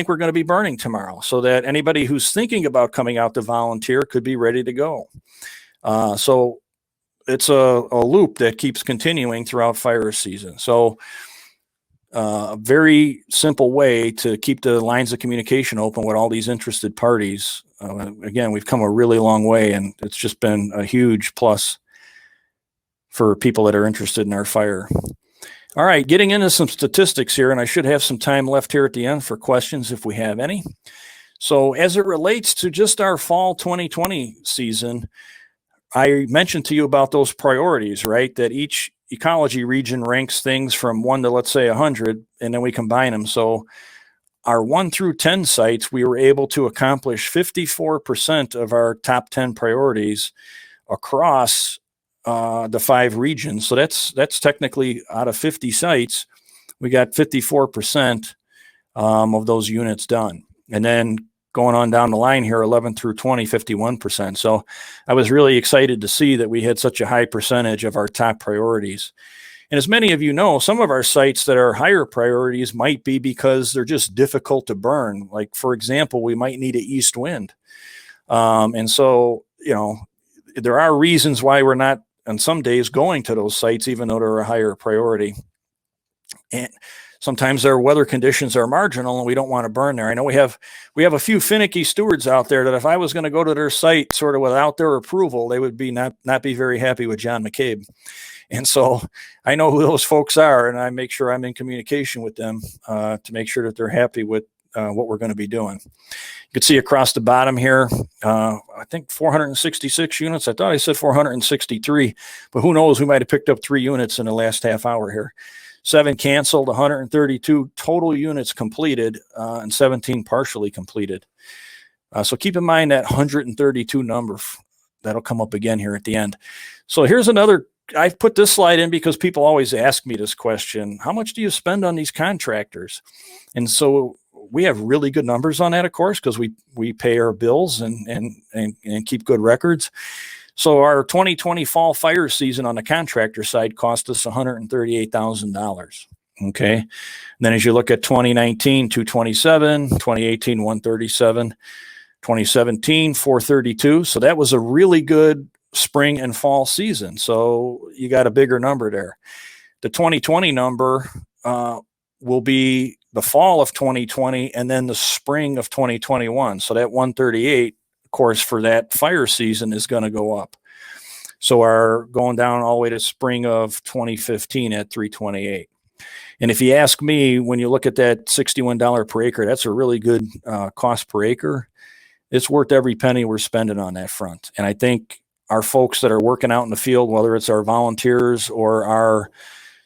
S2: we're going to be burning tomorrow, so that anybody who's thinking about coming out to volunteer could be ready to go. So it's a loop that keeps continuing throughout fire season. So a very simple way to keep the lines of communication open with all these interested parties. Again, we've come a really long way, and it's just been a huge plus for people that are interested in our fire. All right, getting into some statistics here, and I should have some time left here at the end for questions if we have any. So as it relates to just our fall 2020 season, I mentioned to you about those priorities, right? That each ecology region ranks things from 1 to, let's say, 100, and then we combine them. So our 1 through 10 sites, we were able to accomplish 54% of our top 10 priorities across the 5 regions. So that's technically out of 50 sites, we got 54% of those units done. And then going on down the line here, 11 through 20, 51%. So I was really excited to see that we had such a high percentage of our top priorities. And as many of you know, some of our sites that are higher priorities might be because they're just difficult to burn. Like, for example, we might need an east wind. And so, there are reasons why we're not on some days going to those sites, even though they're a higher priority. And sometimes their weather conditions are marginal and we don't want to burn there. I know we have a few finicky stewards out there that if I was going to go to their site sort of without their approval, they would be not be very happy with John McCabe. And so I know who those folks are, and I make sure I'm in communication with them to make sure that they're happy with what we're going to be doing. You can see across the bottom here, I think 466 units. I thought I said 463, but who knows? We might have picked up 3 units in the last half hour here. 7 canceled, 132 total units completed, and 17 partially completed. So keep in mind that 132 number. That'll come up again here at the end. So here's another. I've put this slide in because people always ask me this question: how much do you spend on these contractors? And so we have really good numbers on that, of course, because we pay our bills and keep good records. So our 2020 fall fire season on the contractor side cost us $138,000. Okay. And then as you look at 2019, 227, 2018, 137, 2017, 432. So that was a really good spring and fall season. So you got a bigger number there. The 2020 number will be the fall of 2020 and then the spring of 2021. So that 138, of course, for that fire season is going to go up. So our going down all the way to spring of 2015 at 328. And if you ask me, when you look at that $61 per acre, that's a really good cost per acre. It's worth every penny we're spending on that front. And I think our folks that are working out in the field, whether it's our volunteers or our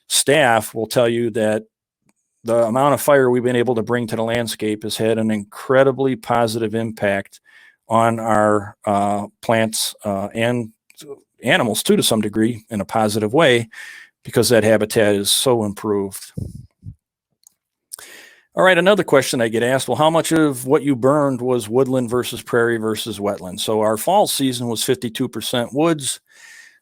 S2: staff, will tell you that the amount of fire we've been able to bring to the landscape has had an incredibly positive impact on our plants and animals too, to some degree, in a positive way, because that habitat is so improved. All right, another question I get asked, well, how much of what you burned was woodland versus prairie versus wetland? So our fall season was 52% woods,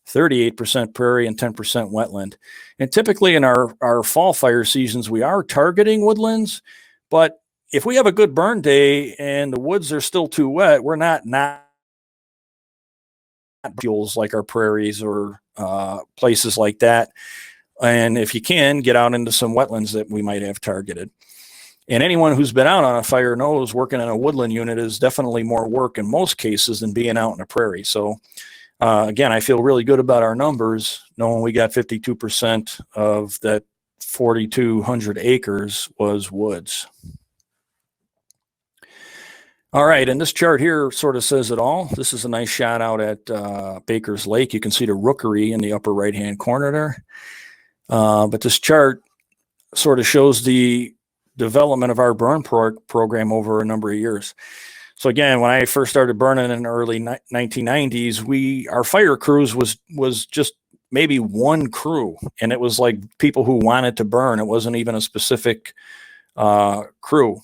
S2: 38% prairie, and 10% wetland. And typically in our fall fire seasons, we are targeting woodlands, but if we have a good burn day and the woods are still too wet, we're not fuels like our prairies or places like that. And if you can, get out into some wetlands that we might have targeted. And anyone who's been out on a fire knows working in a woodland unit is definitely more work in most cases than being out in a prairie. So again, I feel really good about our numbers, knowing we got 52% of that 4,200 acres was woods. All right, and this chart here sort of says it all. This is a nice shot out at Baker's Lake. You can see the rookery in the upper right-hand corner there. But this chart sort of shows the development of our burn program over a number of years. So again, when I first started burning in the early 1990s, our fire crews was just maybe one crew, and it was like people who wanted to burn. It wasn't even a specific crew.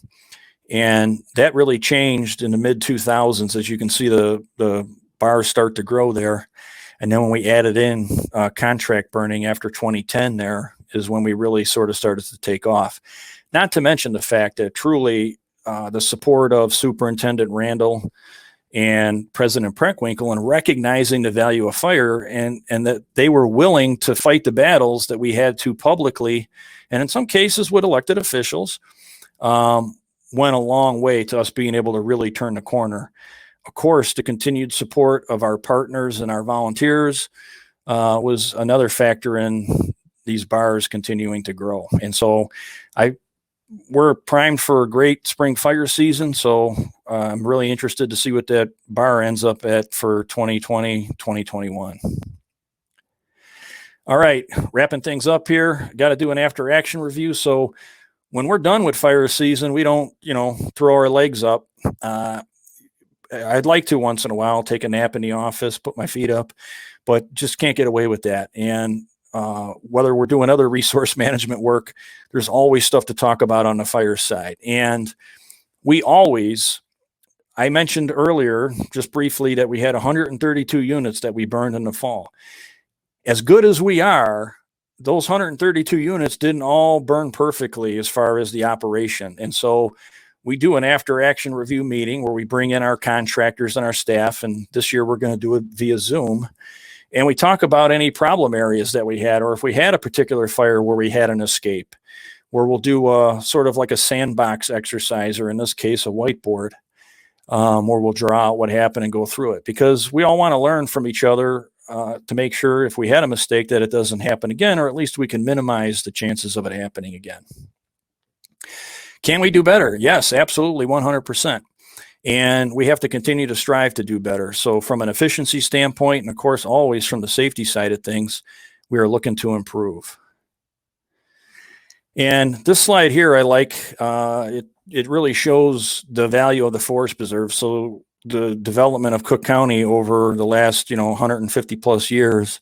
S2: And that really changed in the mid 2000s, as you can see the bars start to grow there. And then when we added in contract burning after 2010, there is when we really sort of started to take off. Not to mention the fact that truly the support of Superintendent Randall and President Preckwinkle in recognizing the value of fire and that they were willing to fight the battles that we had to publicly, and in some cases with elected officials, went a long way to us being able to really turn the corner. Of course, the continued support of our partners and our volunteers was another factor in these bars continuing to grow. And so we're primed for a great spring fire season. So I'm really interested to see what that bar ends up at for 2020, 2021. All right, wrapping things up here. Got to do an after action review. So when we're done with fire season, we don't, throw our legs up. I'd like to once in a while take a nap in the office, put my feet up, but just can't get away with that. And whether we're doing other resource management work, there's always stuff to talk about on the fire side. And I mentioned earlier, just briefly, that we had 132 units that we burned in the fall. As good as we are, those 132 units didn't all burn perfectly as far as the operation. And so we do an after action review meeting where we bring in our contractors and our staff. And this year we're going to do it via Zoom. And we talk about any problem areas that we had, or if we had a particular fire where we had an escape, where we'll do a sort of like a sandbox exercise, or in this case, a whiteboard, where we'll draw out what happened and go through it. Because we all want to learn from each other to make sure if we had a mistake that it doesn't happen again, or at least we can minimize the chances of it happening again. Can we do better? Yes, absolutely, 100%. And we have to continue to strive to do better. So from an efficiency standpoint, and of course, always from the safety side of things, we are looking to improve. And this slide here, I like, it really shows the value of the forest preserve. So the development of Cook County over the last, 150 plus years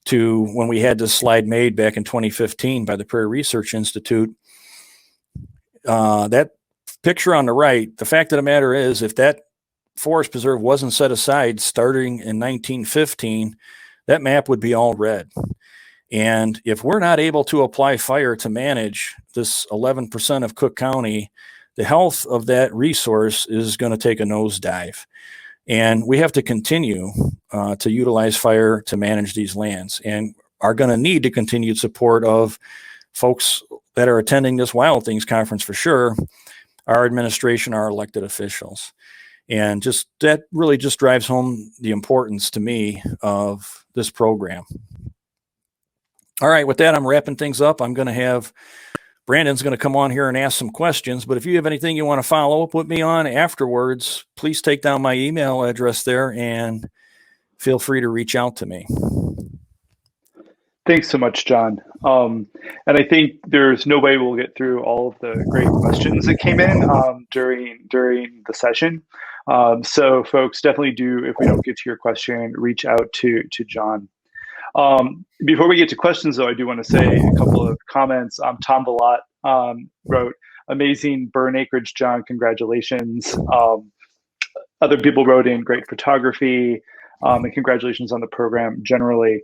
S2: to when we had this slide made back in 2015 by the Prairie Research Institute. That picture on the right, the fact of the matter is, if that forest preserve wasn't set aside starting in 1915, that map would be all red. And if we're not able to apply fire to manage this 11% of Cook County, the health of that resource is going to take a nosedive. And we have to continue to utilize fire to manage these lands, and are going to need the continued support of folks that are attending this Wild Things conference for sure, our administration, our elected officials. And just that really just drives home the importance to me of this program. All right, with that, I'm wrapping things up. I'm going to have Brandon's going to come on here and ask some questions, but if you have anything you want to follow up with me on afterwards, please take down my email address there and feel free to reach out to me.
S1: Thanks so much, John. And I think there's no way we'll get through all of the great questions that came in during the session. So folks, definitely do, if we don't get to your question, reach out to John. Before we get to questions, though, I do want to say a couple of comments. Tom Balot wrote, "Amazing burn acreage, John. Congratulations." Other people wrote in, "Great photography," and congratulations on the program generally.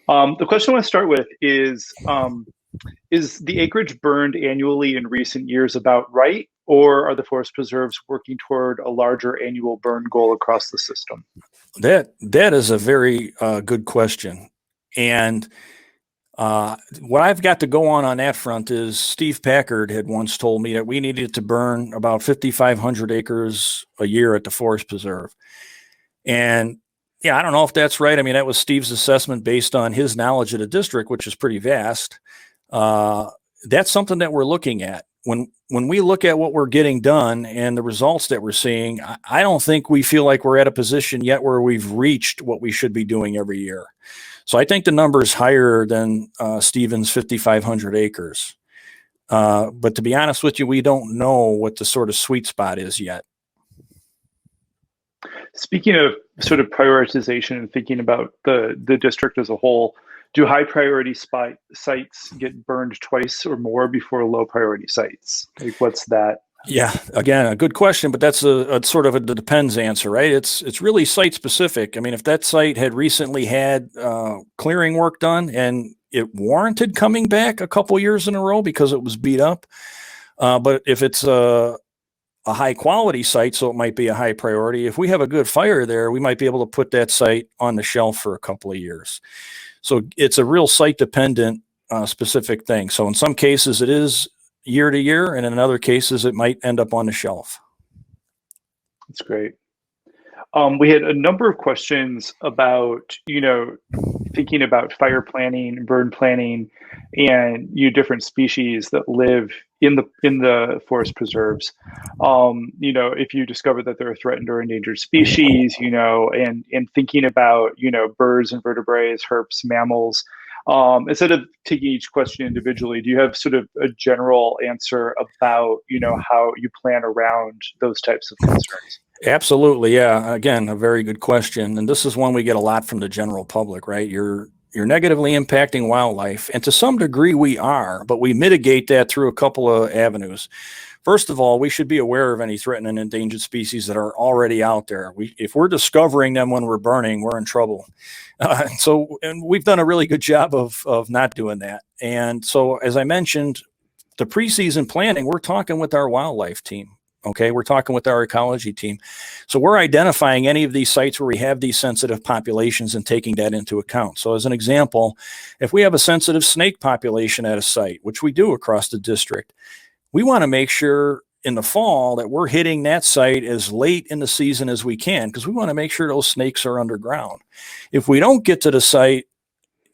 S1: The question I want to start with is the acreage burned annually in recent years about right, or are the forest preserves working toward a larger annual burn goal across the system?
S2: That is a very good question. And what I've got to go on that front is Steve Packard had once told me that we needed to burn about 5,500 acres a year at the forest preserve. And yeah, I don't know if that's right. I mean, that was Steve's assessment based on his knowledge of the district, which is pretty vast. That's something that we're looking at. When we look at what we're getting done and the results that we're seeing, I don't think we feel like we're at a position yet where we've reached what we should be doing every year. So I think the number is higher than Stephen's 5,500 acres. But to be honest with you, we don't know what the sort of sweet spot is yet.
S1: Speaking of sort of prioritization and thinking about the district as a whole, do high priority sites get burned twice or more before low priority sites? Like, what's that?
S2: Yeah, again, a good question, but that's a sort of a depends answer, right? It's really site specific. I mean, if that site had recently had clearing work done and it warranted coming back a couple years in a row because it was beat up, but if it's a high quality site, so it might be a high priority. If we have a good fire there, we might be able to put that site on the shelf for a couple of years. So it's a real site dependent specific thing. So in some cases it is year to year, and in other cases it might end up on the shelf.
S1: That's great. We had a number of questions about, thinking about fire planning, burn planning, and different species that live in the forest preserves. If you discover that they're a threatened or endangered species, and thinking about, birds, invertebrates, herps, mammals. Instead of taking each question individually, do you have sort of a general answer about, how you plan around those types of concerns?
S2: Absolutely. Yeah. Again, a very good question. And this is one we get a lot from the general public, right? You're negatively impacting wildlife. And to some degree we are, but we mitigate that through a couple of avenues. First of all, we should be aware of any threatened and endangered species that are already out there. If we're discovering them when we're burning, we're in trouble. And we've done a really good job of not doing that. And so, as I mentioned, the preseason planning, we're talking with our wildlife team. Okay, we're talking with our ecology team. So we're identifying any of these sites where we have these sensitive populations and taking that into account. So as an example, if we have a sensitive snake population at a site, which we do across the district, we want to make sure in the fall that we're hitting that site as late in the season as we can, because we want to make sure those snakes are underground. If we don't get to the site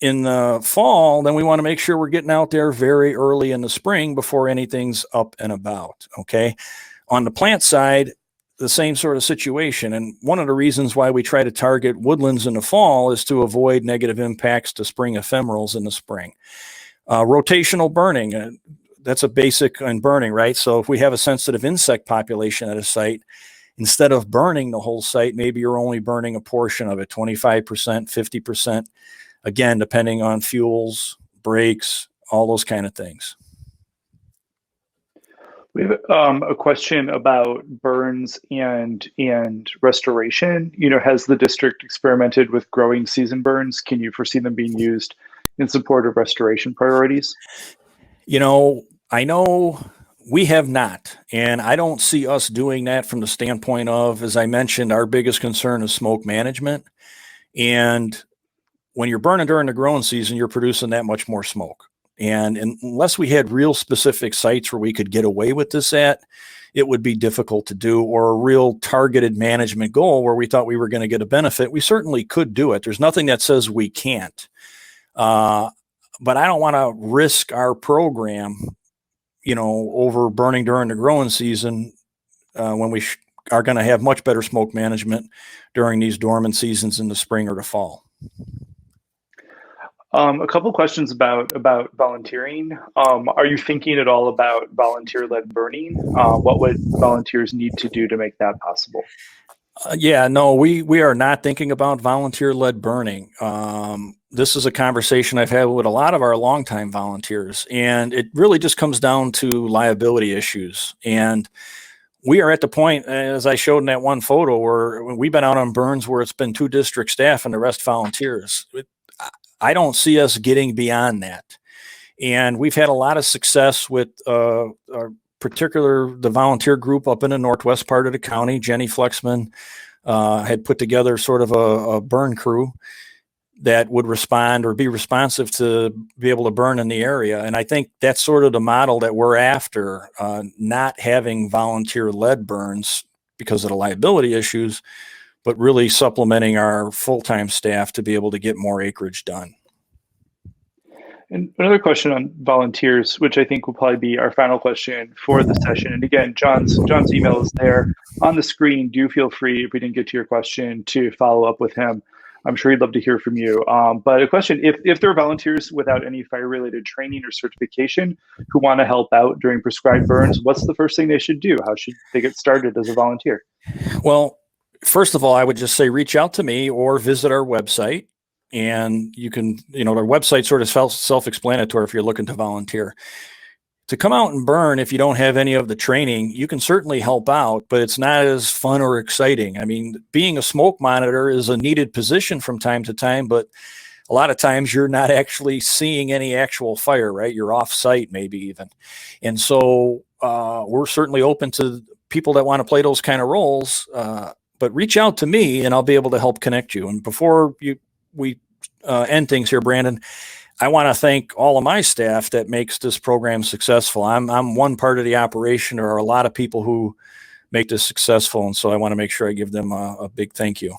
S2: in the fall, then we want to make sure we're getting out there very early in the spring before anything's up and about. Okay. On the plant side, the same sort of situation. And one of the reasons why we try to target woodlands in the fall is to avoid negative impacts to spring ephemerals in the spring. Rotational burning, that's a basic in burning, right? So if we have a sensitive insect population at a site, instead of burning the whole site, maybe you're only burning a portion of it, 25%, 50%, again, depending on fuels, brakes, all those kind of things.
S1: We have a question about burns and restoration. Has the district experimented with growing season burns? Can you foresee them being used in support of restoration priorities?
S2: I know we have not, and I don't see us doing that from the standpoint of, as I mentioned, our biggest concern is smoke management. And when you're burning during the growing season, you're producing that much more smoke. And unless we had real specific sites where we could get away with this at, it would be difficult to do, or a real targeted management goal where we thought we were going to get a benefit. We certainly could do it. There's nothing that says we can't. But I don't want to risk our program, over burning during the growing season when we are going to have much better smoke management during these dormant seasons in the spring or the fall.
S1: A couple questions about volunteering. Are you thinking at all about volunteer-led burning? What would volunteers need to do to make that possible?
S2: Yeah, no, we are not thinking about volunteer-led burning. This is a conversation I've had with a lot of our longtime volunteers, and it really just comes down to liability issues. And we are at the point, as I showed in that one photo, where we've been out on burns where it's been 2 district staff and the rest volunteers. I don't see us getting beyond that. And we've had a lot of success with the volunteer group up in the northwest part of the county. Jenny Flexman had put together sort of a burn crew that would respond or be responsive to be able to burn in the area. And I think that's sort of the model that we're after, not having volunteer-led burns because of the liability issues, but really supplementing our full-time staff to be able to get more acreage done.
S1: And another question on volunteers, which I think will probably be our final question for the session. And again, John's email is there on the screen. Do feel free, if we didn't get to your question, to follow up with him. I'm sure he'd love to hear from you. But a question, if there are volunteers without any fire-related training or certification who want to help out during prescribed burns, what's the first thing they should do? How should they get started as a volunteer?
S2: Well, first of all, I would just say reach out to me or visit our website. And you can, our website sort of self-explanatory if you're looking to volunteer. To come out and burn, if you don't have any of the training, you can certainly help out, but it's not as fun or exciting. I mean, being a smoke monitor is a needed position from time to time, but a lot of times you're not actually seeing any actual fire, right? You're off site maybe even. And so we're certainly open to people that want to play those kind of roles, but reach out to me and I'll be able to help connect you. And before we end things here, Brandon, I want to thank all of my staff that makes this program successful. I'm one part of the operation. There are a lot of people who make this successful, and so I want to make sure I give them a big thank you.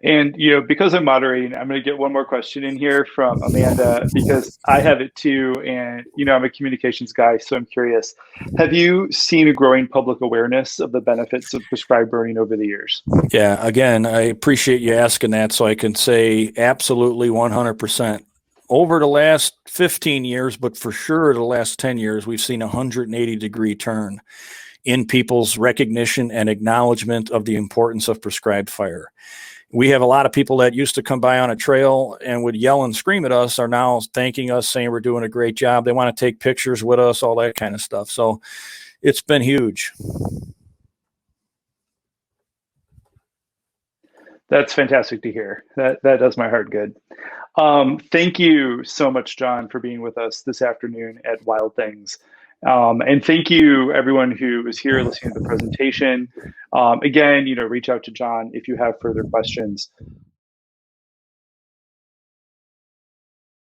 S1: And, because I'm moderating, I'm going to get one more question in here from Amanda, because I have it too. And, I'm a communications guy, so I'm curious. Have you seen a growing public awareness of the benefits of prescribed burning over the years?
S2: Yeah, again, I appreciate you asking that, so I can say absolutely 100%. Over the last 15 years, but for sure the last 10 years, we've seen a 180-degree turn. in people's recognition and acknowledgement of the importance of prescribed fire. We have a lot of people that used to come by on a trail and would yell and scream at us are now thanking us, saying we're doing a great job. They want to take pictures with us, all that kind of stuff. So it's been huge.
S1: That's fantastic to hear. That does my heart good. Thank you so much, John, for being with us this afternoon at Wild Things. And thank you, everyone who is here listening to the presentation. Again, reach out to John if you have further questions.